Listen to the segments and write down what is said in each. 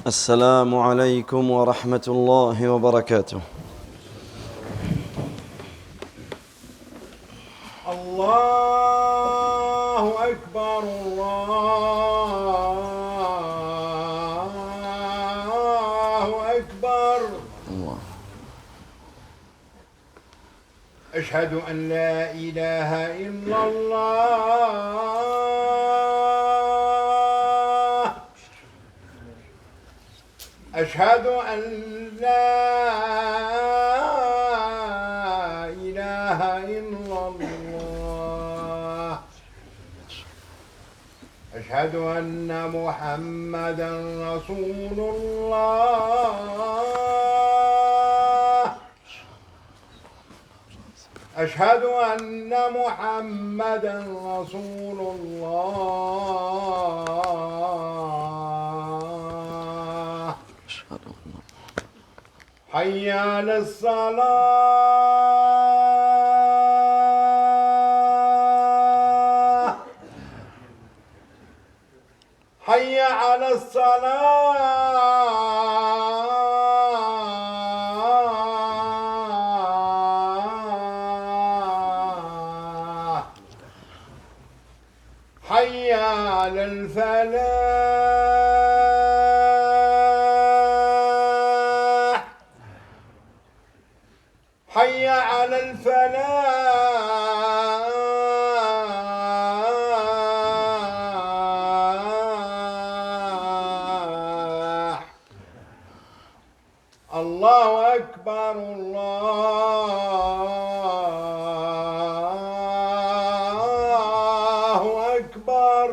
السلام عليكم ورحمة الله وبركاته. الله أكبر الله أكبر. الله. أشهد أن لا إله إلا الله. أشهد أن لا إله إلا الله. أشهد أن محمدًا رسول الله. أشهد أن محمدًا رسول الله. حي على الصلاة. حي على الصلاة. حي على الفلاح. حي على الفلاح. الله أكبر الله أكبر.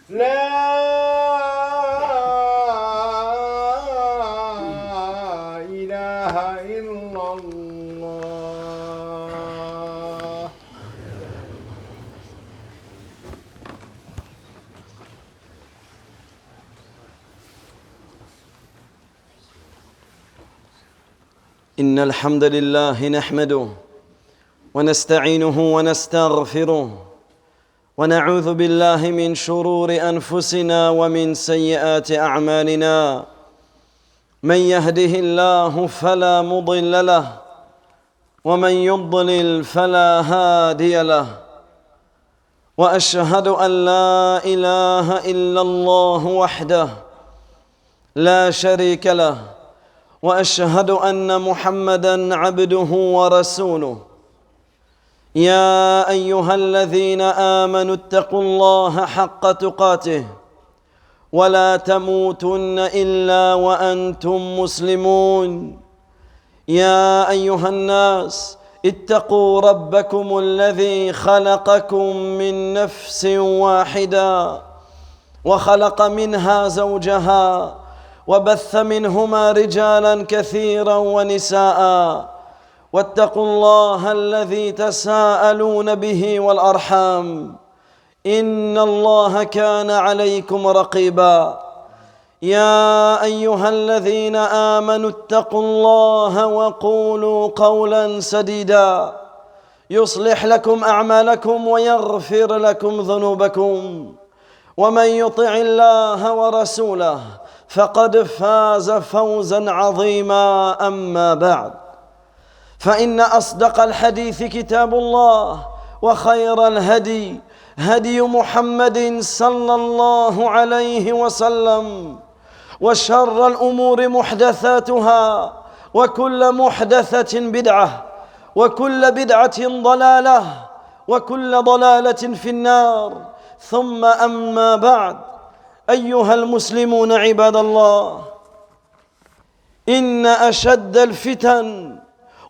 لا إله إلا الله. إن الحمد لله نحمده ونستعينه ونستغفره ونعوذ بالله من شرور أنفسنا ومن سيئات أعمالنا. من يهده الله فلا مضل له ومن يضلل فلا هادي له. وأشهد أن لا إله إلا الله وحده لا شريك له، وأشهد أن محمدًا عبده ورسوله. يا أيها الذين آمنوا اتقوا الله حق تقاته ولا تموتن إلا وأنتم مسلمون. يا أيها الناس اتقوا ربكم الذي خلقكم من نفس واحدة وخلق منها زوجها وبث منهما رجالا كثيرا ونساء. واتقوا الله الذي تساءلون به والأرحام إن الله كان عليكم رقيبا. يا أيها الذين آمنوا اتقوا الله وقولوا قولا سديدا يصلح لكم أعمالكم ويغفر لكم ذنوبكم، ومن يطع الله ورسوله فقد فاز فوزا عظيما. أما بعد، فإن أصدق الحديث كتاب الله، وخير الهدي هدي محمد صلى الله عليه وسلم، وشر الأمور محدثاتها، وكل محدثة بدعة، وكل بدعة ضلالة، وكل ضلالة في النار. ثم أما بعد، أيها المسلمون عباد الله، إن أشد الفتن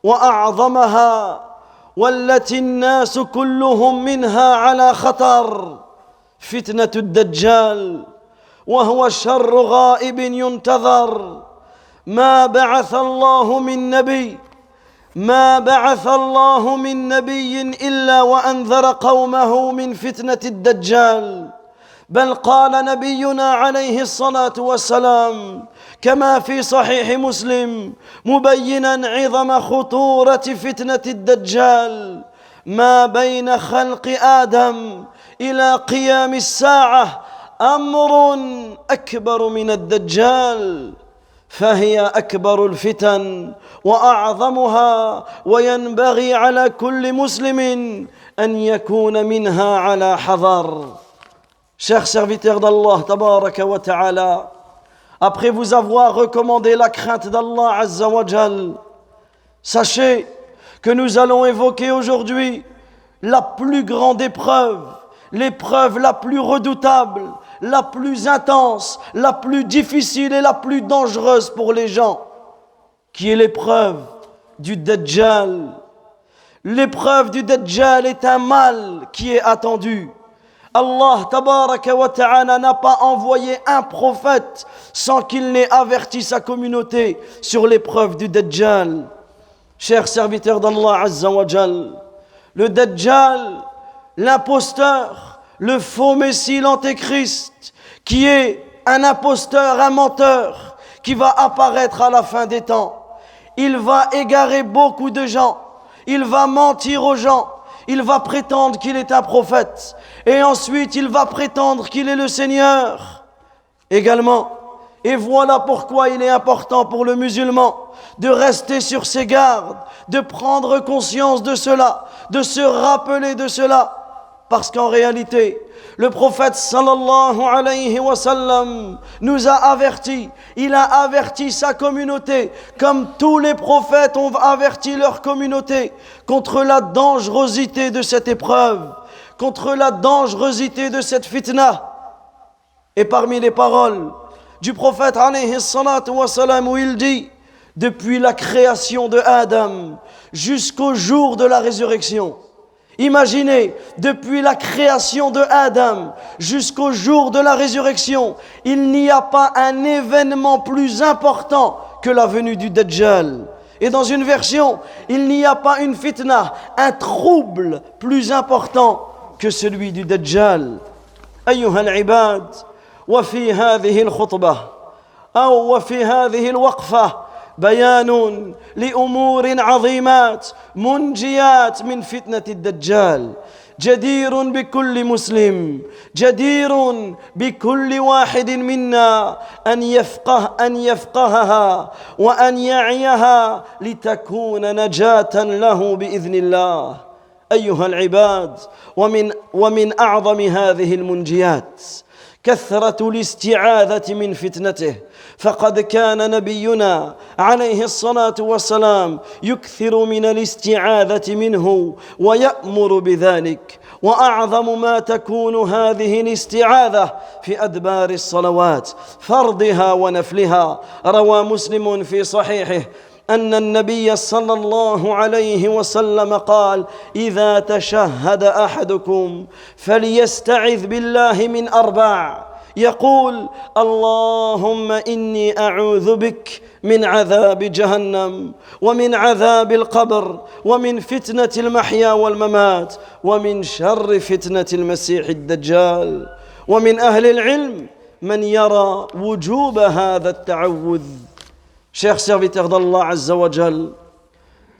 وأعظمها والتي الناس كلهم منها على خطر فتنة الدجال، وهو شر غائب ينتظر. ما بعث الله من نبي إلا وأنذر قومه من فتنة الدجال. بل قال نبينا عليه الصلاة والسلام كما في صحيح مسلم مبينا عظم خطورة فتنة الدجال: ما بين خلق آدم إلى قيام الساعة أمر أكبر من الدجال فهي أكبر الفتن وأعظمها وينبغي على كل مسلم أن يكون منها على حذر. Chers serviteurs d'Allah tabaraka wa ta'ala, après vous avoir recommandé la crainte d'Allah Azza wa Jal, sachez que nous allons évoquer aujourd'hui la plus grande épreuve, l'épreuve la plus redoutable, la plus intense, la plus difficile et la plus dangereuse pour les gens, qui est l'épreuve du Dajjal. L'épreuve du Dajjal est un mal qui est attendu. Allah tabaraka wa ta'ala n'a pas envoyé un prophète sans qu'il n'ait averti sa communauté sur l'épreuve du Dajjal. Chers serviteurs d'Allah Azza wa Jal, le Dajjal, l'imposteur, le faux messie, l'antéchrist, qui est un imposteur, un menteur, qui va apparaître à la fin des temps. Il va égarer beaucoup de gens, il va mentir aux gens, il va prétendre qu'il est un prophète, et ensuite il va prétendre qu'il est le Seigneur également. Et voilà pourquoi il est important pour le musulman de rester sur ses gardes, de prendre conscience de cela, de se rappeler de cela. Parce qu'en réalité, le prophète sallallahu alayhi wa sallam nous a avertis. Il a averti sa communauté, comme tous les prophètes ont averti leur communauté, contre la dangerosité de cette épreuve, contre la dangerosité de cette fitna. Et parmi les paroles du prophète alayhi salatu wa salam, où il dit: depuis la création de Adam jusqu'au jour de la résurrection. Imaginez, depuis la création de Adam jusqu'au jour de la résurrection, il n'y a pas un événement plus important que la venue du Dajjal. Et dans une version, il n'y a pas une fitna, un trouble plus important que celui du Dajjal. أيها العباد, وفي هذه الخطبة أو وفي هذه الوقفة بيان لأمور عظيمات منجيات من فتنة الدجال، جدير بكل مسلم، جدير بكل واحد منا أن يفقهها وأن يعيها لتكون نجاة له بإذن الله. أيها العباد، ومن أعظم هذه المنجيات كثرة الاستعاذة من فتنته، فقد كان نبينا عليه الصلاة والسلام يكثر من الاستعاذة منه ويأمر بذلك. وأعظم ما تكون هذه الاستعاذة في أدبار الصلوات فرضها ونفلها. روى مسلم في صحيحه أن النبي صلى الله عليه وسلم قال: إذا تشهد أحدكم فليستعذ بالله من أربع، يقول: اللهم إني أعوذ بك من عذاب جهنم ومن عذاب القبر ومن فتنة المحيا والممات ومن شر فتنة المسيح الدجال. ومن أهل العلم من يرى وجوب هذا التعوذ. Chers serviteurs d'Allah Azza wa Jal,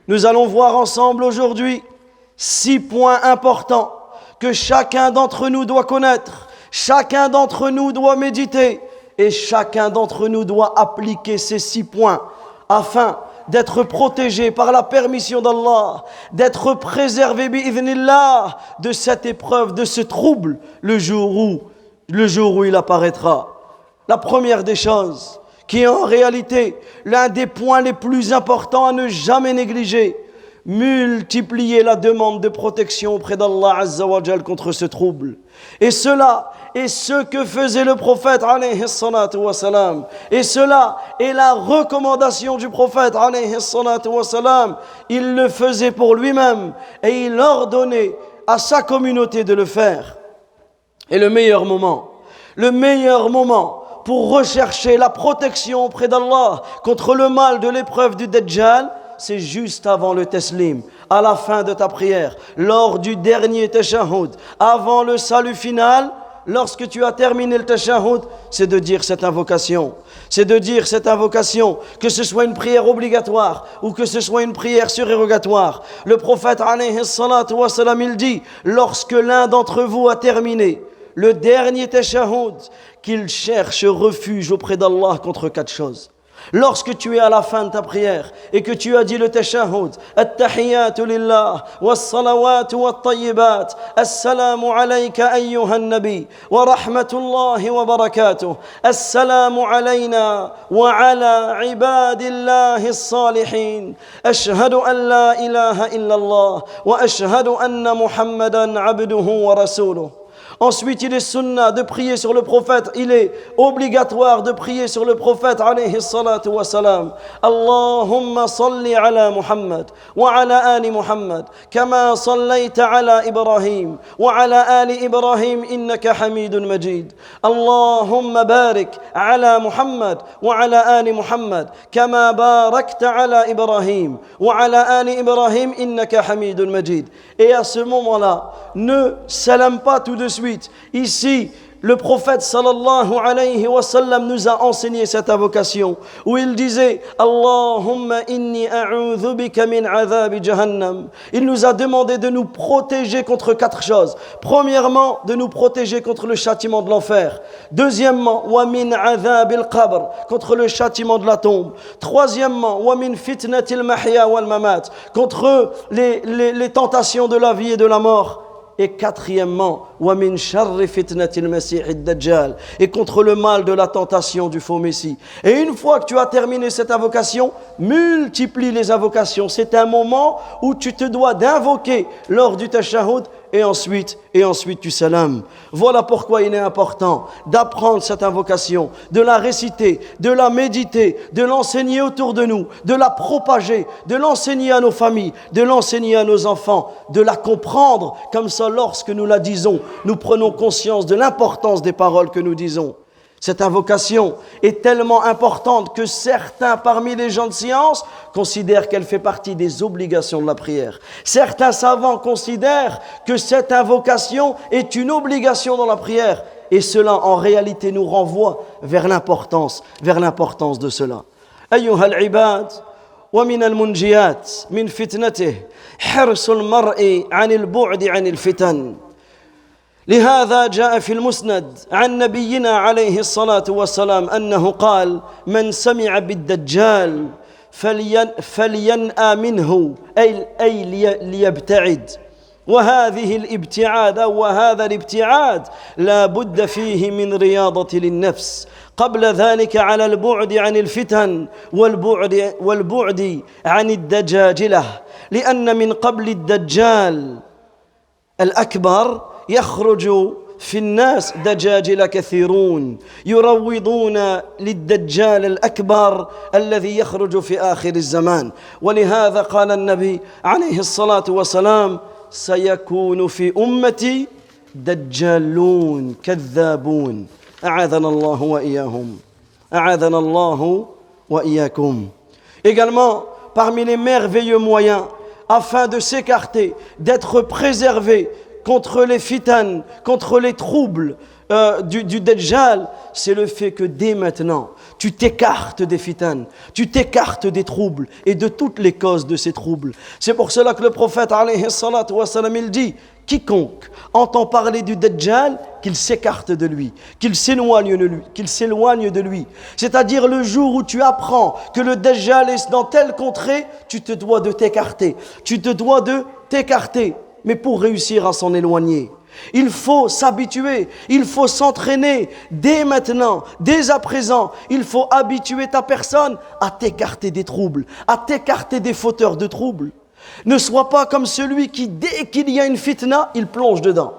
nous allons voir ensemble aujourd'hui 6 points importants que chacun d'entre nous doit connaître, chacun d'entre nous doit méditer et chacun d'entre nous doit appliquer ces 6 points afin d'être protégé par la permission d'Allah, d'être préservé bi'idhnillah de cette épreuve, de ce trouble le jour où il apparaîtra. La première des choses, qui est en réalité l'un des points les plus importants à ne jamais négliger, multiplier la demande de protection auprès d'Allah Azza wa Jal contre ce trouble. Et cela est ce que faisait le prophète alayhi salatu wa salam. Et cela est la recommandation du prophète alayhi salatu wa salam. Il le faisait pour lui-même et il ordonnait à sa communauté de le faire. Et le meilleur moment pour rechercher la protection auprès d'Allah contre le mal de l'épreuve du Dajjal, c'est juste avant le taslim, à la fin de ta prière, lors du dernier tashahhud, avant le salut final. Lorsque tu as terminé le tashahhud, c'est de dire cette invocation. C'est de dire cette invocation, que ce soit une prière obligatoire ou que ce soit une prière surérogatoire. Le prophète alayhi salatu wa salam, il dit: lorsque l'un d'entre vous a terminé le dernier tashahhud, qu'il cherche refuge auprès d'Allah contre 4 choses. Lorsque tu es à la fin de ta prière et que tu as dit le tashahhud, at-tahiyyatu lillah, was-salawatu wat-tayyibat, assalamu alayka ayyuhan nabi, wa rahmatullahi wa barakatuh, assalamu alayna wa ala ibadillahi as-salihin, ashhadu an la ilaha illallah, wa ashhadu anna Muhammadan abduhu wa rasuluh. Ensuite, il est sunnah de prier sur le prophète. Il est obligatoire de prier sur le prophète alayhi salatu wa salam. Allahumma salli ala Muhammad wa ala ali Muhammad kama sallayta ala Ibrahim wa ala ali Ibrahim innaka hamidun majid. Allahumma barik ala Muhammad wa ala ali Muhammad kama barakta ala Ibrahim wa ala ali Ibrahim innaka hamidun majid. Et à ce moment-là, ne salame pas tout de suite. Ici, le prophète sallallahu alayhi wa sallam nous a enseigné cette invocation où il disait Allahumma inni a'udhu bika min adhabi jahannam. Il nous a demandé de nous protéger contre 4 choses. Premièrement, de nous protéger contre le châtiment de l'enfer. Deuxièmement, wa min adhabil qabr, contre le châtiment de la tombe. Troisièmement, wa min fitnatil mahya wal mamat, contre les tentations de la vie et de la mort. Et quatrièmement, wa min sharri fitnatil masiihid dajjal, et contre le mal de la tentation du faux messie. Et une fois que tu as terminé cette invocation, multiplie les invocations. C'est un moment où tu te dois d'invoquer lors du tashahhud et ensuite tu salames. Voilà pourquoi il est important d'apprendre cette invocation, de la réciter, de la méditer, de l'enseigner autour de nous, de la propager, de l'enseigner à nos familles, de l'enseigner à nos enfants, de la comprendre. Comme ça, lorsque nous la disons, nous prenons conscience de l'importance des paroles que nous disons. Cette invocation est tellement importante que certains parmi les gens de science considèrent qu'elle fait partie des obligations de la prière. Certains savants considèrent que cette invocation est une obligation dans la prière. Et cela, en réalité, nous renvoie vers l'importance de cela. أيها العباد ومن المنجيات من فتنته حرص المرء عن البعد عن الفتن. لهذا جاء في المسند عن نبينا عليه الصلاة والسلام أنه قال من سمع بالدجال فلينأى منه أي ليبتعد. وهذه الابتعاد أو هذا الابتعاد لا بد فيه من رياضة للنفس. قبل ذلك على البعد عن الفتن والبعد عن الدجاجلة، لأن من قبل الدجال الأكبر يخرج في الناس دجاجل كثيرون يروضون للدجال الأكبر الذي يخرج في آخر الزمان. ولهذا قال النبي عليه الصلاة والسلام سيكون في أمتي دجالون كذابون أعاذنا الله وإياهم أعاذنا الله وإياكم. Également, parmi les merveilleux moyens afin de s'écarter, d'être préservé contre les fitan, contre les troubles du Dajjal, c'est le fait que dès maintenant, tu t'écartes des fitan, tu t'écartes des troubles et de toutes les causes de ces troubles. C'est pour cela que le prophète alayhi salatu wa salam, il dit quiconque entend parler du Dajjal, qu'il s'écarte de lui, qu'il s'éloigne de lui. C'est-à-dire le jour où tu apprends que le Dajjal est dans telle contrée, tu te dois de t'écarter. Mais pour réussir à s'en éloigner, il faut s'habituer, il faut s'entraîner dès maintenant, dès à présent. Il faut habituer ta personne à t'écarter des troubles, à t'écarter des fauteurs de troubles. Ne sois pas comme celui qui, dès qu'il y a une fitna, il plonge dedans.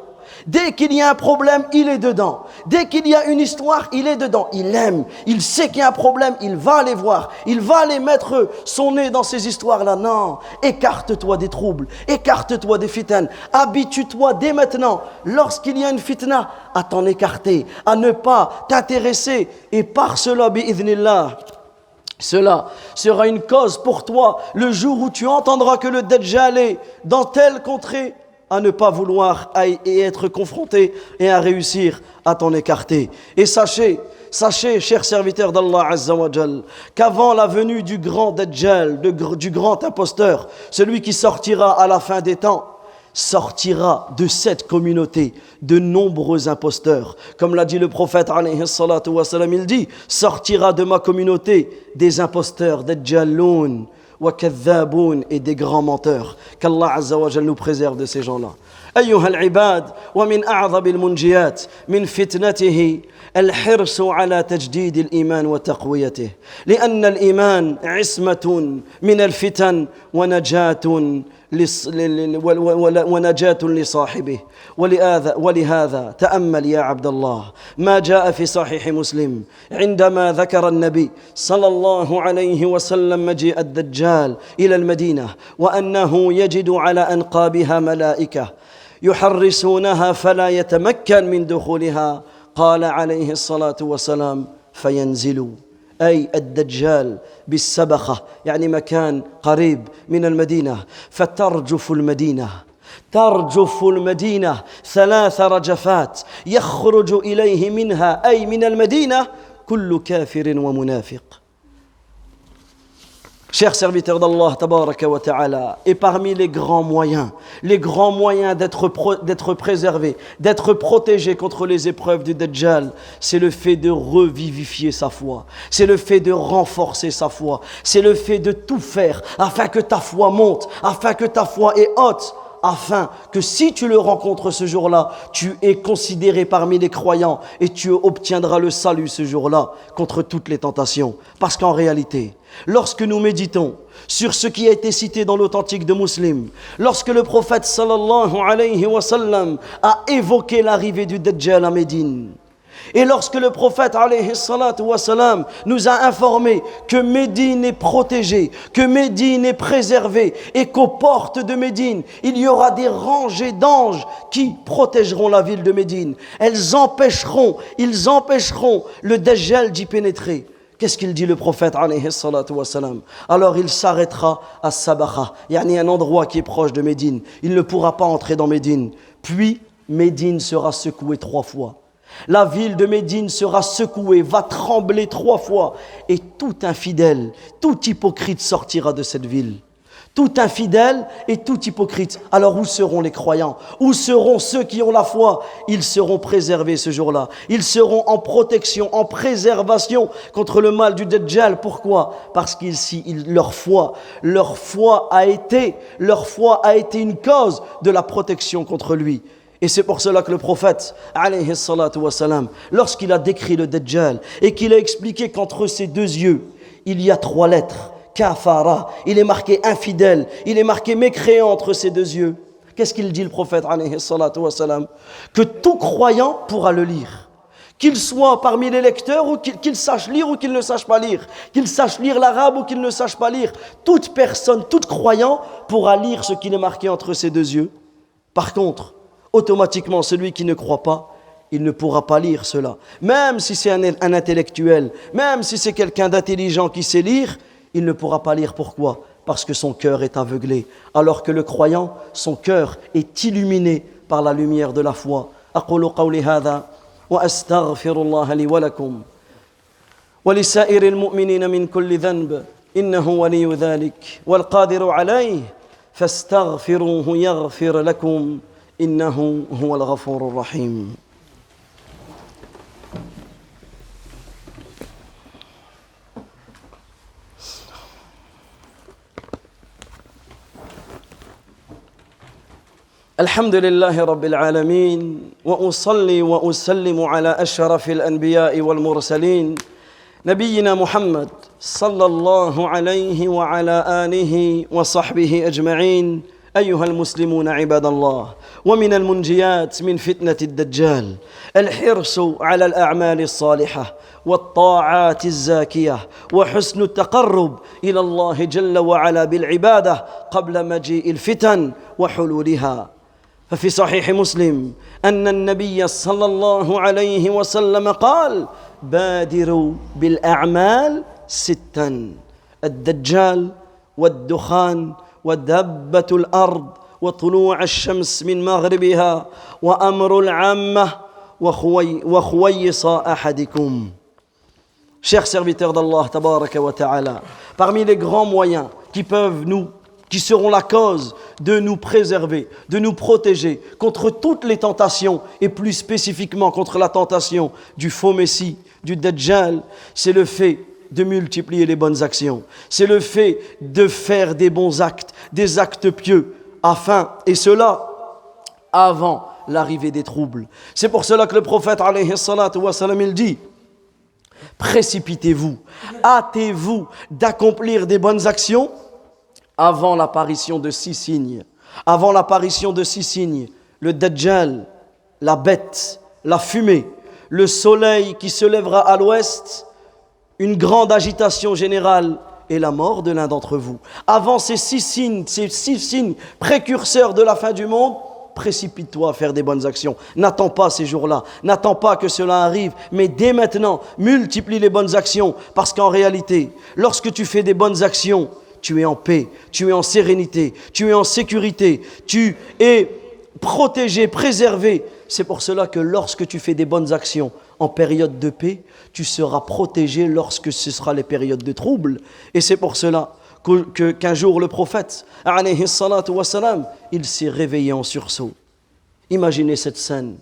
Dès qu'il y a un problème, il est dedans. Dès qu'il y a une histoire, il est dedans. Il aime, il sait qu'il y a un problème, il va aller voir. Il va aller mettre son nez dans ces histoires-là. Non, écarte-toi des troubles, écarte-toi des fitnes. Habitue-toi dès maintenant, lorsqu'il y a une fitna, à t'en écarter, à ne pas t'intéresser. Et par cela, bi'idhnillah, cela sera une cause pour toi, le jour où tu entendras que le Dajjal est dans telle contrée, à ne pas vouloir et être confronté et à réussir à t'en écarter. Et sachez, chers serviteurs d'Allah Azza wa Jal, qu'avant la venue du grand Dajjal, du grand imposteur, celui qui sortira à la fin des temps, sortira de cette communauté de nombreux imposteurs. Comme l'a dit le prophète, alayhi salatu wa salam, il dit, sortira de ma communauté des imposteurs, des djalloun, wa kadhaboun et des grands menteurs. Qu'Allah Azza wa Jal nous préserve de ces gens-là. أيها العباد ومن أعظم المنجيات من فتنته الحرص على تجديد الإيمان وتقويته لأن الإيمان عصمة من الفتن ونجاة لصاحبه ولهذا تأمل يا عبد الله ما جاء في صحيح مسلم عندما ذكر النبي صلى الله عليه وسلم مجيء الدجال إلى المدينة وأنه يجد على أنقابها ملائكة يحرسونها فلا يتمكن من دخولها قال عليه الصلاة والسلام فينزلوا أي الدجال بالسبخة يعني مكان قريب من المدينة فترجف المدينة 3 رجفات يخرج إليه منها أي من المدينة كل كافر ومنافق. Chers serviteurs d'Allah, tabaraka wa ta'ala, et parmi les grands moyens d'être préservé, d'être protégé contre les épreuves du Dajjal, c'est le fait de revivifier sa foi, c'est le fait de renforcer sa foi, c'est le fait de tout faire afin que ta foi monte, afin que ta foi est haute, afin que si tu le rencontres ce jour-là, tu es considéré parmi les croyants et tu obtiendras le salut ce jour-là contre toutes les tentations. Parce qu'en réalité, lorsque nous méditons sur ce qui a été cité dans l'authentique de Muslim, lorsque le prophète sallallahu alayhi wa sallam a évoqué l'arrivée du Dajjal à Médine, et lorsque le prophète alayhi salatu wa salam nous a informé que Médine est protégée, que Médine est préservée et qu'aux portes de Médine, il y aura des rangées d'anges qui protégeront la ville de Médine. Ils empêcheront le Dajjal d'y pénétrer. Qu'est-ce qu'il dit le prophète alayhi salatu wa salam? Alors il s'arrêtera à Sabakha, yani un endroit qui est proche de Médine. Il ne pourra pas entrer dans Médine. Puis Médine sera secouée 3 fois. La ville de Médine sera secouée, va trembler 3 fois. Et tout infidèle, tout hypocrite sortira de cette ville. Tout infidèle et tout hypocrite. Alors où seront les croyants? Où seront ceux qui ont la foi? Ils seront préservés ce jour-là. Ils seront en protection, en préservation contre le mal du Dajjal. Pourquoi? Parce que leur foi a été une cause de la protection contre lui. Et c'est pour cela que le prophète, alayhi salatu wa salam, lorsqu'il a décrit le Dajjal et qu'il a expliqué qu'entre ses 2 yeux, il y a 3 lettres, kafara, il est marqué infidèle, il est marqué mécréant entre ses 2 yeux. Qu'est-ce qu'il dit le prophète, alayhi salatu wa salam? Que tout croyant pourra le lire. Qu'il soit parmi les lecteurs ou qu'il sache lire ou qu'il ne sache pas lire, qu'il sache lire l'arabe ou qu'il ne sache pas lire, toute personne, tout croyant pourra lire ce qu'il est marqué entre ses 2 yeux. Par contre, automatiquement, celui qui ne croit pas, il ne pourra pas lire cela. Même si c'est un intellectuel, même si c'est quelqu'un d'intelligent qui sait lire, il ne pourra pas lire. Pourquoi? Parce que son cœur est aveuglé. Alors que le croyant, son cœur est illuminé par la lumière de la foi. أقول قولي هذا وأستغفر الله لي ولكم ولسائر المؤمنين من كل ذنب إنه ولي ذلك والقادر عليه فاستغفروه يغفر لكم إنه هو الغفور الرحيم. الحمد لله رب العالمين وأصلي وأسلم على أشرف الأنبياء والمرسلين نبينا محمد صلى الله عليه وعلى آله وصحبه أجمعين. أيها المسلمون عباد الله، ومن المنجيات من فتنة الدجال الحرص على الأعمال الصالحة والطاعات الزاكية وحسن التقرب إلى الله جل وعلا بالعبادة قبل مجيء الفتن وحلولها. ففي صحيح مسلم أن النبي صلى الله عليه وسلم قال: بادروا بالأعمال 6: الدجال والدخان ودبة الأرض وطلوع الشمس من مغربها وأمر العامة وخويص أحدكم. Chers serviteurs d'Allah tabaraka wa ta'ala, parmi les grands moyens qui peuvent nous qui seront la cause de nous préserver, de nous protéger contre toutes les tentations et plus spécifiquement contre la tentation du faux Messie, du Dajjal, c'est le fait de multiplier les bonnes actions. C'est le fait de faire des bons actes, des actes pieux, et cela avant l'arrivée des troubles. C'est pour cela que le prophète, alayhi salatu wa salam, il dit: précipitez-vous, hâtez-vous d'accomplir des bonnes actions avant l'apparition de 6 signes. Avant l'apparition de 6 signes, le Dajjal, la bête, la fumée, le soleil qui se lèvera à l'ouest, une grande agitation générale et la mort de l'un d'entre vous. Avant ces 6 signes précurseurs de la fin du monde, précipite-toi à faire des bonnes actions. N'attends pas ces jours-là, n'attends pas que cela arrive, mais dès maintenant, multiplie les bonnes actions, parce qu'en réalité, lorsque tu fais des bonnes actions, tu es en paix, tu es en sérénité, tu es en sécurité, tu es protégé, préservé. C'est pour cela que lorsque tu fais des bonnes actions en période de paix, tu seras protégé lorsque ce sera les périodes de trouble. Et c'est pour cela qu'un jour le prophète, alayhi salatu wa salam, il s'est réveillé en sursaut. Imaginez cette scène.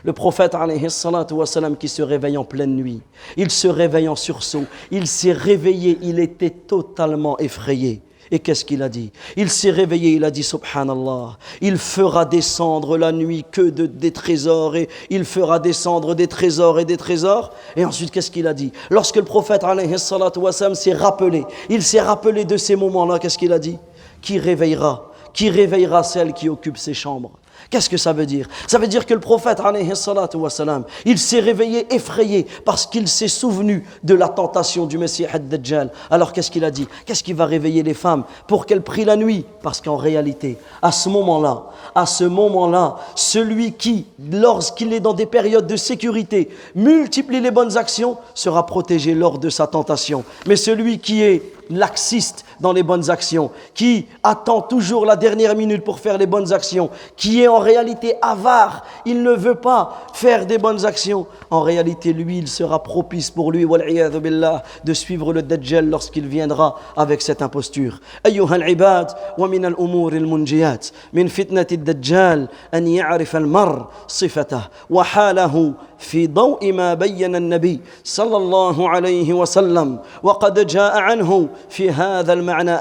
Le prophète, alayhi salatu wa salam, qui se réveille en pleine nuit. Il se réveille en sursaut. Il s'est réveillé, il était totalement effrayé. Et qu'est-ce qu'il a dit? Il s'est réveillé, il a dit: Subhanallah, il fera descendre la nuit des trésors, et il fera descendre des trésors et des trésors. Et ensuite, qu'est-ce qu'il a dit? Lorsque le prophète, alayhi salatu wa salam, s'est rappelé, il s'est rappelé de ces moments-là, qu'est-ce qu'il a dit? Qui réveillera celle qui occupe ses chambres? Qu'est-ce que ça veut dire? Ça veut dire que le prophète, alayhi salatu wa salam, il s'est réveillé effrayé parce qu'il s'est souvenu de la tentation du Messie ad-Dajjal. Alors qu'est-ce qu'il a dit? Qu'est-ce qui va réveiller les femmes pour qu'elles prient la nuit? Parce qu'en réalité, à ce moment-là, celui qui, lorsqu'il est dans des périodes de sécurité, multiplie les bonnes actions, sera protégé lors de sa tentation. Mais celui qui est laxiste dans les bonnes actions, qui attend toujours la dernière minute pour faire les bonnes actions, qui est en réalité avare, il ne veut pas faire des bonnes actions, en réalité lui il sera propice pour lui wal'iyadhu billah de suivre le Dajjal lorsqu'il viendra avec cette imposture. Ayyuha al-ibad wa min al-umur al-munjiyat min fitnati ad-Dajjal an ya'rif al-mar sifatahu wa halahu في ضوء ما بين النبي صلى الله عليه وسلم وقد جاء عنه في هذا المعنى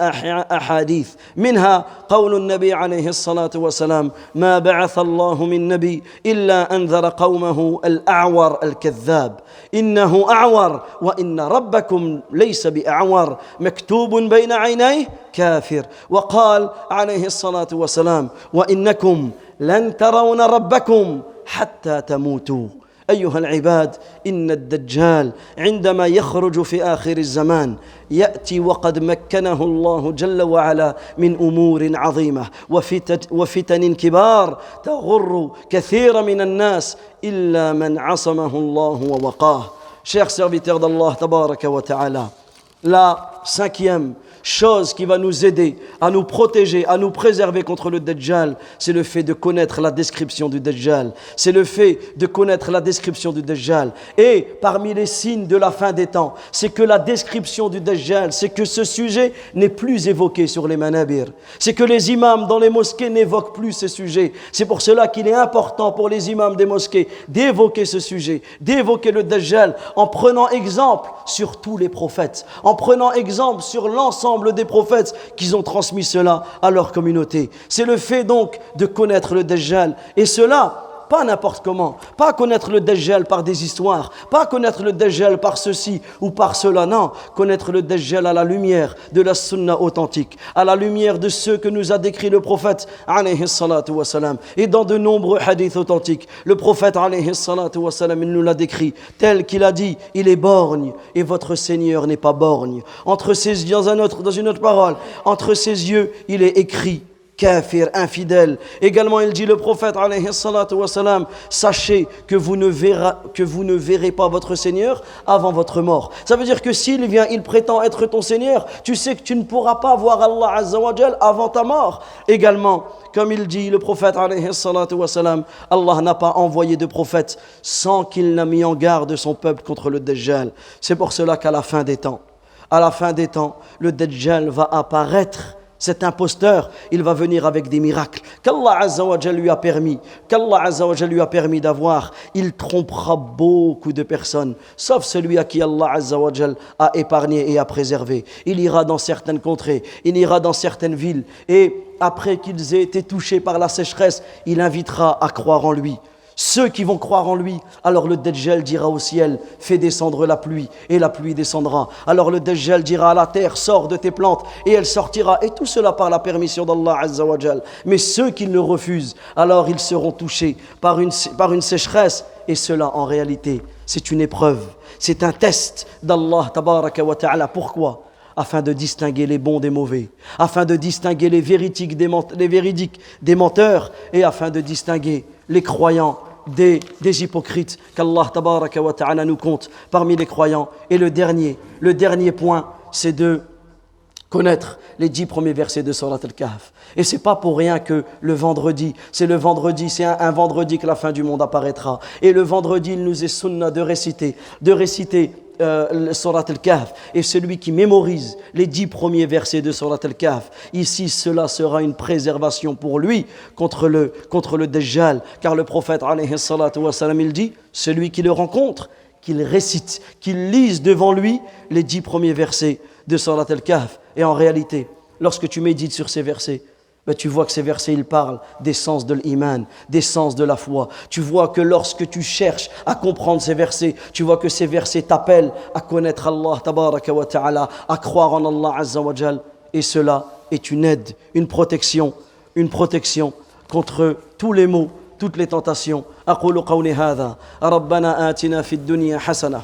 أحاديث منها قول النبي عليه الصلاة والسلام: ما بعث الله من نبي إلا أنذر قومه الأعور الكذاب إنه أعور وإن ربكم ليس بأعور مكتوب بين عينيه كافر. وقال عليه الصلاة والسلام: وإنكم لن ترون ربكم حتى تموتوا. أيها العباد، إن الدجال عندما يخرج في آخر الزمان يأتي وقد مكنه الله جل وعلا من أمور عظيمة وفتن كبار تغر كثير من الناس إلا من عصمه الله ووقاه. Chers serviteurs d'Allah tabaraka wa ta'ala, la 5e chose qui va nous aider à nous protéger, à nous préserver contre le Dajjal, c'est le fait de connaître la description du Dajjal. C'est le fait de connaître la description du Dajjal. Et parmi les signes de la fin des temps, c'est que la description du Dajjal, c'est que ce sujet n'est plus évoqué sur les manabir. C'est que les imams dans les mosquées n'évoquent plus ce sujet. C'est pour cela qu'il est important pour les imams des mosquées d'évoquer ce sujet, d'évoquer le Dajjal en prenant exemple sur tous les prophètes, en prenant exemple sur l'ensemble des prophètes qui ont transmis cela à leur communauté. C'est le fait donc de connaître le Dajjal, et cela pas n'importe comment, pas connaître le Dajjal par des histoires, pas connaître le Dajjal par ceci ou par cela, non, connaître le Dajjal à la lumière de la sunna authentique, à la lumière de ce que nous a décrit le prophète alayhi salatu wa salam. Et dans de nombreux hadiths authentiques, le prophète alayhi salatu wa salam, il nous l'a décrit tel qu'il a dit: il est borgne et votre Seigneur n'est pas borgne. Entre ses yeux, dans une autre parole, entre ses yeux, il est écrit kafir, infidèle. Également, il dit, le prophète alayhi salatu wa salam: sachez que vous ne verrez pas votre Seigneur avant votre mort. Ça veut dire que s'il vient, il prétend être ton Seigneur, tu sais que tu ne pourras pas voir Allah azza wa jal avant ta mort. Également, comme il dit le prophète alayhi salatu wa salam, Allah n'a pas envoyé de prophète sans qu'il n'a mis en garde son peuple contre le Dajjal. C'est pour cela qu'à la fin des temps, le Dajjal va apparaître Cet imposteur, il va venir avec des miracles qu'Allah Azza wa Jal lui a permis d'avoir. Il trompera beaucoup de personnes, sauf celui à qui Allah Azza wa Jal a épargné et a préservé. Il ira dans certaines contrées, il ira dans certaines villes, et après qu'ils aient été touchés par la sécheresse, il invitera à croire en lui. Ceux qui vont croire en lui, alors le Dajjal dira au ciel, fais descendre la pluie, et la pluie descendra. Alors le Dajjal dira à la terre, sors de tes plantes, et elle sortira. Et tout cela par la permission d'Allah Azza wa Jal. Mais ceux qui le refusent, alors ils seront touchés par une sécheresse. Et cela, en réalité, c'est une épreuve. C'est un test d'Allah Tabaraka wa Ta'ala. Pourquoi ? Afin de distinguer les bons des mauvais, afin de distinguer les véridiques des menteurs, et afin de distinguer les croyants des hypocrites qu'Allah Tabaraka wa Ta'ala nous compte parmi les croyants. Et le dernier point, c'est de connaître les 10 premiers versets de Surat Al-Kahf. Et c'est pas pour rien que le vendredi, c'est un vendredi que la fin du monde apparaîtra. Et le vendredi, il nous est sunna de réciter Surat Al-Kahf. Et celui qui mémorise les 10 premiers versets de Surat Al-Kahf, ici cela sera une préservation pour lui contre le Dajjal. Car le prophète alayhi salatu wa salam, il dit, celui qui le rencontre, qu'il récite, qu'il lise devant lui les 10 premiers versets de Surat Al-Kahf. Et en réalité, lorsque tu médites sur ces versets, tu vois que ces versets, ils parlent des sens de l'iman, des sens de la foi. Tu vois que lorsque tu cherches à comprendre ces versets, tu vois que ces versets t'appellent à connaître Allah Tabaraka wa Ta'ala, à croire en Allah Azza wa Jal. Et cela est une aide, une protection contre tous les maux, toutes les tentations. أقول قولي هذا ربنا آتنا في الدنيا حسنة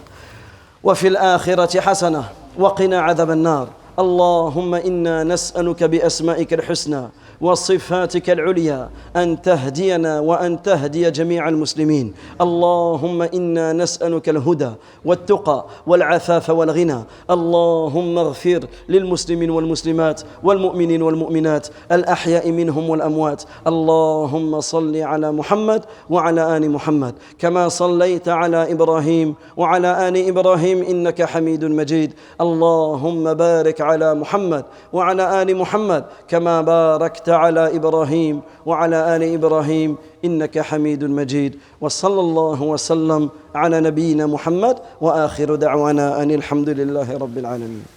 وفي الآخرة حسنة وقنا عذاب النار اللهم إنا نسألك بأسمائك الحسنى وصفاتك العليا أن تهدينا وأن تهدي جميع المسلمين اللهم إنا نسألك الهدى والتقى والعفاف والغنى اللهم اغفر للمسلمين والمسلمات والمؤمنين والمؤمنات الأحياء منهم والأموات اللهم صل على محمد وعلى آل محمد كما صليت على إبراهيم وعلى آل إبراهيم إنك حميد مجيد اللهم بارك على محمد وعلى آل محمد كما باركت على إبراهيم وعلى آل إبراهيم إنك حميد مجيد وصلى الله وسلم على نبينا محمد وآخر دعوانا أن الحمد لله رب العالمين